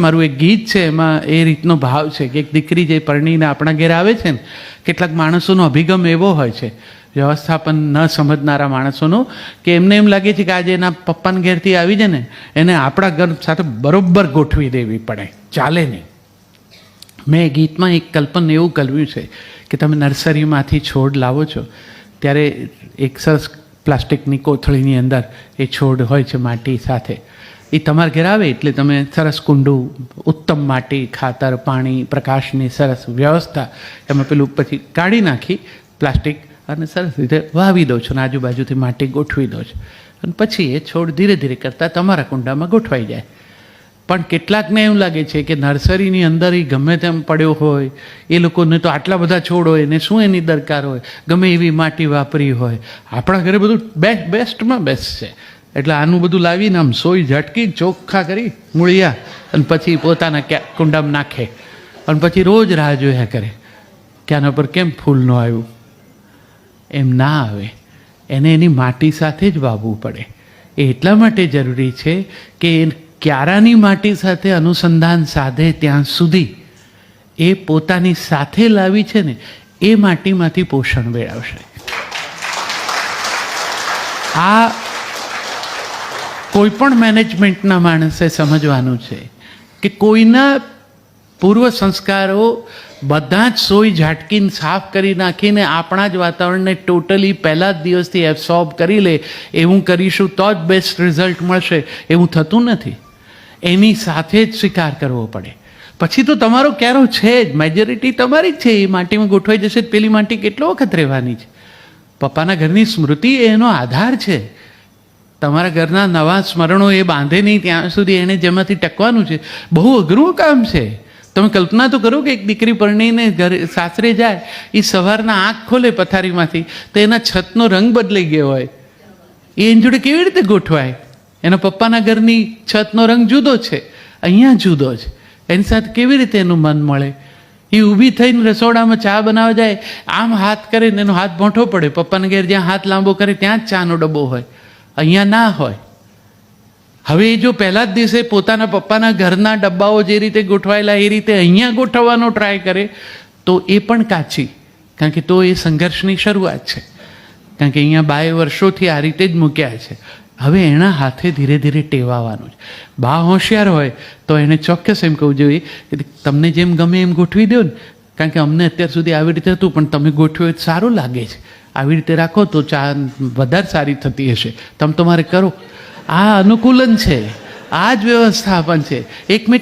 મારું એક ગીત છે, એમાં એ રીતનો ભાવ છે કે એક દીકરી જે પરણીને આપણા ઘેર આવે છે ને, કેટલાક માણસોનો અભિગમ એવો હોય છે, વ્યવસ્થાપન ન સમજનારા માણસોનો, કે એમને એમ લાગે છે કે આજે એના પપ્પાના ઘેરથી આવી જાય ને એને આપણા ઘર સાથે બરોબર ગોઠવી દેવી પડે, ચાલે નહીં. મેં ગીતમાં એક કલ્પન એવું કર્યું છે કે તમે નર્સરીમાંથી છોડ લાવો છો ત્યારે એક સરસ પ્લાસ્ટિકની કોથળીની અંદર એ છોડ હોય છે માટી સાથે. એ તમારા ઘેર આવે એટલે તમે સરસ કુંડું, ઉત્તમ માટી, ખાતર, પાણી, પ્રકાશની સરસ વ્યવસ્થા એમાં પેલું પછી કાઢી નાખી પ્લાસ્ટિક અને સરસ રીતે વાવી દો છો અને આજુબાજુથી માટી ગોઠવી દો છો અને પછી એ છોડ ધીરે ધીરે કરતાં તમારા કુંડામાં ગોઠવાઈ જાય. પણ કેટલાકને એવું લાગે છે કે નર્સરીની અંદર એ ગમે તેમ પડ્યો હોય, એ લોકોને તો આટલા બધા છોડ હોય ને શું એની દરકાર હોય, ગમે એવી માટી વાપરી હોય. આપણા ઘરે બધું બેસ્ટમાં બેસ્ટ છે એટલે આનું બધું લાવીને આમ સોય ઝટકી ચોખ્ખા કરી મૂળિયા અને પછી પોતાના કુંડામાં નાખે અને પછી રોજ રાહ જોયા કરે કે આના પર કેમ ફૂલ ન આવ્યું. એમ ના આવે, એને એની માટી સાથે જ વાવવું પડે. એ એટલા માટે જરૂરી છે કે ક્યારાની માટી સાથે અનુસંધાન સાધે ત્યાં સુધી એ પોતાની સાથે લાવી છે ને એ માટીમાંથી પોષણ મેળવશે. આ કોઈ પણ મેનેજમેન્ટના માણસે સમજવાનું છે કે કોઈના પૂર્વ સંસ્કારો બધા જ સોય ઝાટકીને સાફ કરી નાખીને આપણા જ વાતાવરણને ટોટલી પહેલા જ દિવસથી એબ્સોર્બ કરી લે એવું કરીશું તો જ બેસ્ટ રિઝલ્ટ મળશે એવું થતું નથી. એની સાથે જ સ્વીકાર કરવો પડે. પછી તો તમારો ક્યારો છે જ, મેજોરિટી તમારી જ છે, એ માટીમાં ગોઠવાઈ જશે. પેલી માટી કેટલો વખત રહેવાની છે. પપ્પાના ઘરની સ્મૃતિ એનો આધાર છે. તમારા ઘરના નવા સ્મરણો એ બાંધે નહીં ત્યાં સુધી એને જેમાંથી ટકવાનું છે. બહુ અઘરું કામ છે. તમે કલ્પના તો કરો કે એક દીકરી પરણીને ઘરે સાસરે જાય, એ સવારના આંખ ખોલે પથારીમાંથી તો એના છતનો રંગ બદલાઈ ગયો હોય. એ એની જોડે કેવી રીતે ગોઠવાય? એના પપ્પાના ઘરની છતનો રંગ જુદો છે, અહીંયા જુદો છે. એની સાથે કેવી રીતે એનું મન મળે? એ ઊભી થઈને રસોડામાં ચા બનાવવા જાય, આમ હાથ કરે ને એનો હાથ ભોંઠો પડે. પપ્પાના ઘેર જ્યાં હાથ લાંબો કરે ત્યાં જ ચાનો ડબ્બો હોય, અહીંયા ના હોય. હવે એ જો પહેલા જ દિવસે પોતાના પપ્પાના ઘરના ડબ્બાઓ જે રીતે ગોઠવાયેલા એ રીતે અહીંયા ગોઠવવાનો ટ્રાય કરે તો એ પણ કાચી, કારણ કે તો એ સંઘર્ષની શરૂઆત છે. કારણ કે અહીંયા બાએ વર્ષોથી આ રીતે જ મૂક્યા છે. હવે એના હાથે ધીરે ધીરે ટેવાવાનું છે. બા હોશિયાર હોય તો એને ચોક્કસ એમ કહું જોઈએ કે તમને જેમ ગમે એમ ગોઠવી દો ને, કારણ કે અમને અત્યાર સુધી આવી રીતે હતું પણ તમે ગોઠવ્યો જ સારું લાગે છે. આવી રીતે રાખો તો ચા વધારે સારી થતી હશે, તમે તમારે કરો. આ અનુકૂલન છે, આ જ વ્યવસ્થાપન છે. એક મિનિટ